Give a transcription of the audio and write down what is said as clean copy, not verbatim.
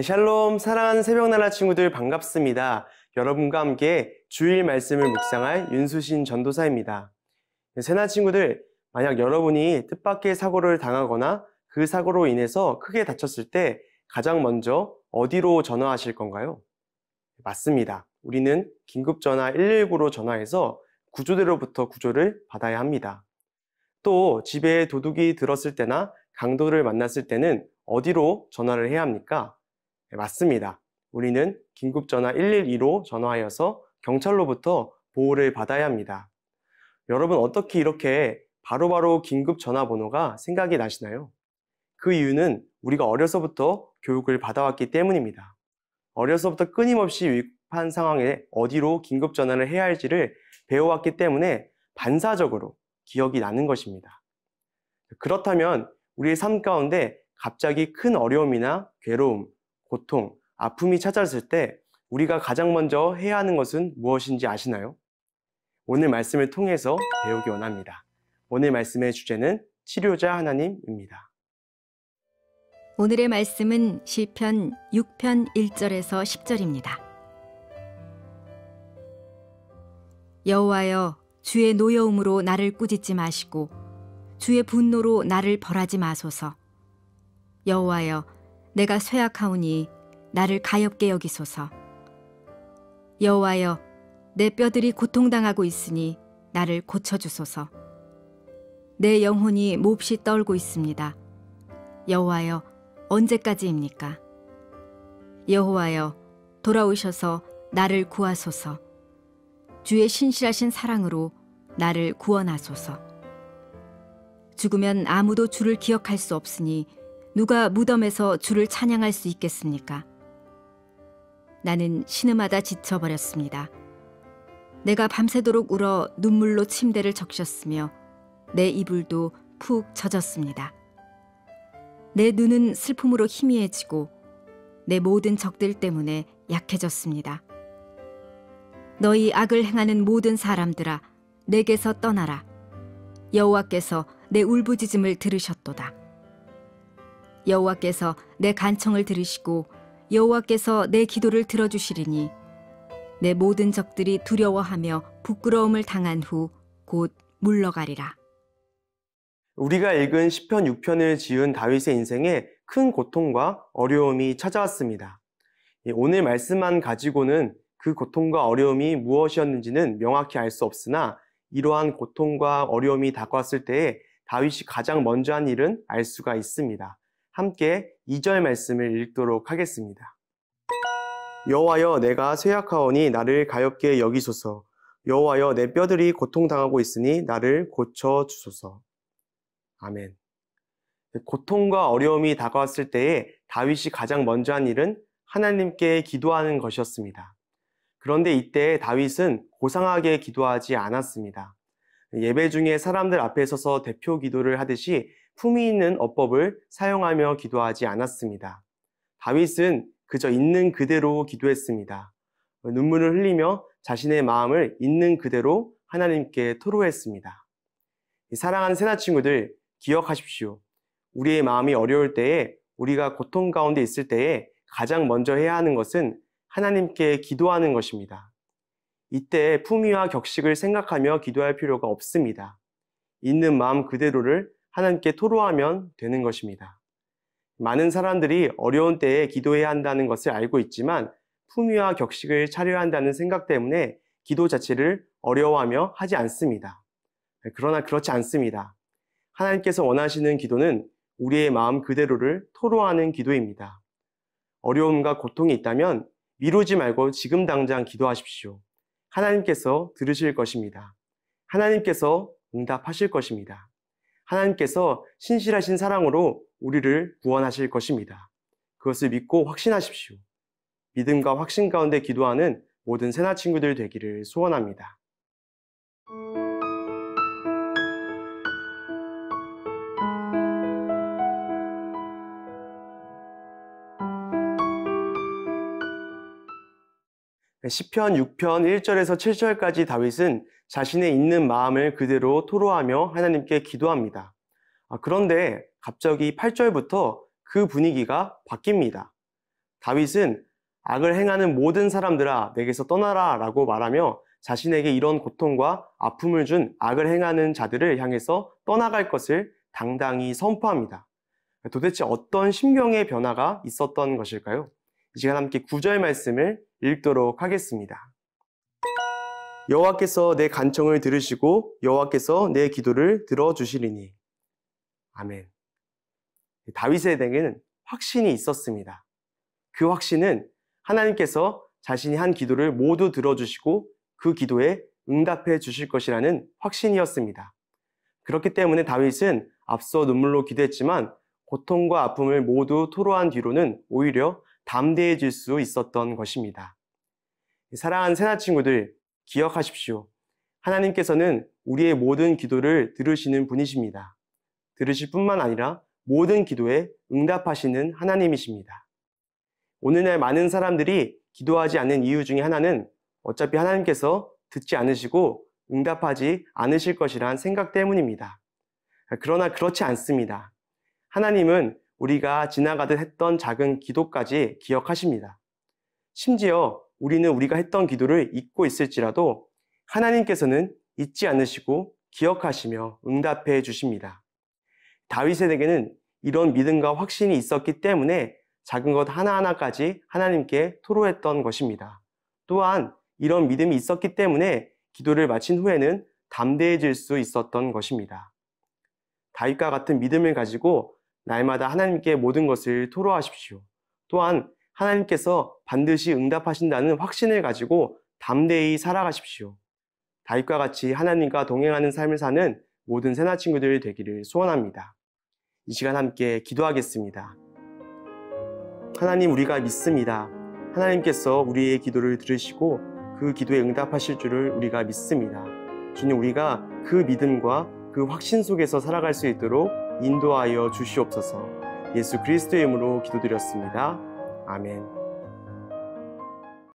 샬롬, 사랑하는 새벽나라 친구들 반갑습니다. 여러분과 함께 주일 말씀을 묵상할 윤수신 전도사입니다. 새나 친구들, 만약 여러분이 뜻밖의 사고를 당하거나 그 사고로 인해서 크게 다쳤을 때 가장 먼저 어디로 전화하실 건가요? 맞습니다. 우리는 긴급전화 119로 전화해서 구조대로부터 구조를 받아야 합니다. 또 집에 도둑이 들었을 때나 강도를 만났을 때는 어디로 전화를 해야 합니까? 네, 맞습니다. 우리는 긴급전화 112로 전화하여서 경찰로부터 보호를 받아야 합니다. 여러분 어떻게 이렇게 바로바로 긴급 전화번호가 생각이 나시나요? 그 이유는 우리가 어려서부터 교육을 받아왔기 때문입니다. 어려서부터 끊임없이 위급한 상황에 어디로 긴급 전화를 해야 할지를 배워왔기 때문에 반사적으로 기억이 나는 것입니다. 그렇다면 우리의 삶 가운데 갑자기 큰 어려움이나 괴로움, 고통, 아픔이 찾아왔을 때 우리가 가장 먼저 해야 하는 것은 무엇인지 아시나요? 오늘 말씀을 통해서 배우기 원합니다. 오늘 말씀의 주제는 치료자 하나님입니다. 오늘의 말씀은 시편 6편 1절에서 10절입니다. 여호와여, 주의 노여움으로 나를 꾸짖지 마시고 주의 분노로 나를 벌하지 마소서. 여호와여, 내가 쇠약하오니 나를 가엾게 여기소서. 여호와여, 내 뼈들이 고통당하고 있으니 나를 고쳐주소서. 내 영혼이 몹시 떨고 있습니다. 여호와여, 언제까지입니까? 여호와여, 돌아오셔서 나를 구하소서. 주의 신실하신 사랑으로 나를 구원하소서. 죽으면 아무도 주를 기억할 수 없으니 누가 무덤에서 주를 찬양할 수 있겠습니까? 나는 신음하다 지쳐버렸습니다. 내가 밤새도록 울어 눈물로 침대를 적셨으며 내 이불도 푹 젖었습니다. 내 눈은 슬픔으로 희미해지고 내 모든 적들 때문에 약해졌습니다. 너희 악을 행하는 모든 사람들아, 내게서 떠나라. 여호와께서 내 울부짖음을 들으셨도다. 여호와께서 내 간청을 들으시고 여호와께서 내 기도를 들어주시리니 내 모든 적들이 두려워하며 부끄러움을 당한 후 곧 물러가리라. 우리가 읽은 시편 6편을 지은 다윗의 인생에 큰 고통과 어려움이 찾아왔습니다. 오늘 말씀만 가지고는 그 고통과 어려움이 무엇이었는지는 명확히 알 수 없으나 이러한 고통과 어려움이 다가왔을 때에 다윗이 가장 먼저 한 일은 알 수가 있습니다. 함께 2절 말씀을 읽도록 하겠습니다. 여호와여, 내가 쇠약하오니 나를 가엾게 여기소서. 여호와여, 내 뼈들이 고통당하고 있으니 나를 고쳐주소서. 아멘. 고통과 어려움이 다가왔을 때에 다윗이 가장 먼저 한 일은 하나님께 기도하는 것이었습니다. 그런데 이때 다윗은 고상하게 기도하지 않았습니다. 예배 중에 사람들 앞에 서서 대표 기도를 하듯이 품위 있는 어법을 사용하며 기도하지 않았습니다. 다윗은 그저 있는 그대로 기도했습니다. 눈물을 흘리며 자신의 마음을 있는 그대로 하나님께 토로했습니다. 사랑하는 새나 친구들, 기억하십시오. 우리의 마음이 어려울 때에, 우리가 고통 가운데 있을 때에 가장 먼저 해야 하는 것은 하나님께 기도하는 것입니다. 이때 품위와 격식을 생각하며 기도할 필요가 없습니다. 있는 마음 그대로를 하나님께 토로하면 되는 것입니다. 많은 사람들이 어려운 때에 기도해야 한다는 것을 알고 있지만 품위와 격식을 차려야 한다는 생각 때문에 기도 자체를 어려워하며 하지 않습니다. 그러나 그렇지 않습니다. 하나님께서 원하시는 기도는 우리의 마음 그대로를 토로하는 기도입니다. 어려움과 고통이 있다면 미루지 말고 지금 당장 기도하십시오. 하나님께서 들으실 것입니다. 하나님께서 응답하실 것입니다. 하나님께서 신실하신 사랑으로 우리를 구원하실 것입니다. 그것을 믿고 확신하십시오. 믿음과 확신 가운데 기도하는 모든 새나 친구들 되기를 소원합니다. 시편 6편 1절에서 7절까지 다윗은 자신의 있는 마음을 그대로 토로하며 하나님께 기도합니다. 그런데 갑자기 8절부터 그 분위기가 바뀝니다. 다윗은 악을 행하는 모든 사람들아 내게서 떠나라 라고 말하며 자신에게 이런 고통과 아픔을 준 악을 행하는 자들을 향해서 떠나갈 것을 당당히 선포합니다. 도대체 어떤 심경의 변화가 있었던 것일까요? 이 시간 함께 9절 말씀을 읽도록 하겠습니다. 여호와께서 내 간청을 들으시고 여호와께서 내 기도를 들어주시리니. 아멘. 다윗에게는 확신이 있었습니다. 그 확신은 하나님께서 자신이 한 기도를 모두 들어주시고 그 기도에 응답해 주실 것이라는 확신이었습니다. 그렇기 때문에 다윗은 앞서 눈물로 기도했지만 고통과 아픔을 모두 토로한 뒤로는 오히려 담대해질 수 있었던 것입니다. 사랑하는 새나 친구들, 기억하십시오. 하나님께서는 우리의 모든 기도를 들으시는 분이십니다. 들으실 뿐만 아니라 모든 기도에 응답하시는 하나님이십니다. 오늘날 많은 사람들이 기도하지 않는 이유 중에 하나는 어차피 하나님께서 듣지 않으시고 응답하지 않으실 것이란 생각 때문입니다. 그러나 그렇지 않습니다. 하나님은 우리가 지나가듯 했던 작은 기도까지 기억하십니다. 심지어 우리는 우리가 했던 기도를 잊고 있을지라도 하나님께서는 잊지 않으시고 기억하시며 응답해 주십니다. 다윗에게는 이런 믿음과 확신이 있었기 때문에 작은 것 하나하나까지 하나님께 토로했던 것입니다. 또한 이런 믿음이 있었기 때문에 기도를 마친 후에는 담대해질 수 있었던 것입니다. 다윗과 같은 믿음을 가지고 날마다 하나님께 모든 것을 토로하십시오. 또한 하나님께서 반드시 응답하신다는 확신을 가지고 담대히 살아가십시오. 다윗과 같이 하나님과 동행하는 삶을 사는 모든 새나 친구들 되기를 소원합니다. 이 시간 함께 기도하겠습니다. 하나님, 우리가 믿습니다. 하나님께서 우리의 기도를 들으시고 그 기도에 응답하실 줄을 우리가 믿습니다. 주님, 우리가 그 믿음과 그 확신 속에서 살아갈 수 있도록 인도하여 주시옵소서. 예수 그리스도의 이름으로 기도드렸습니다. 아멘.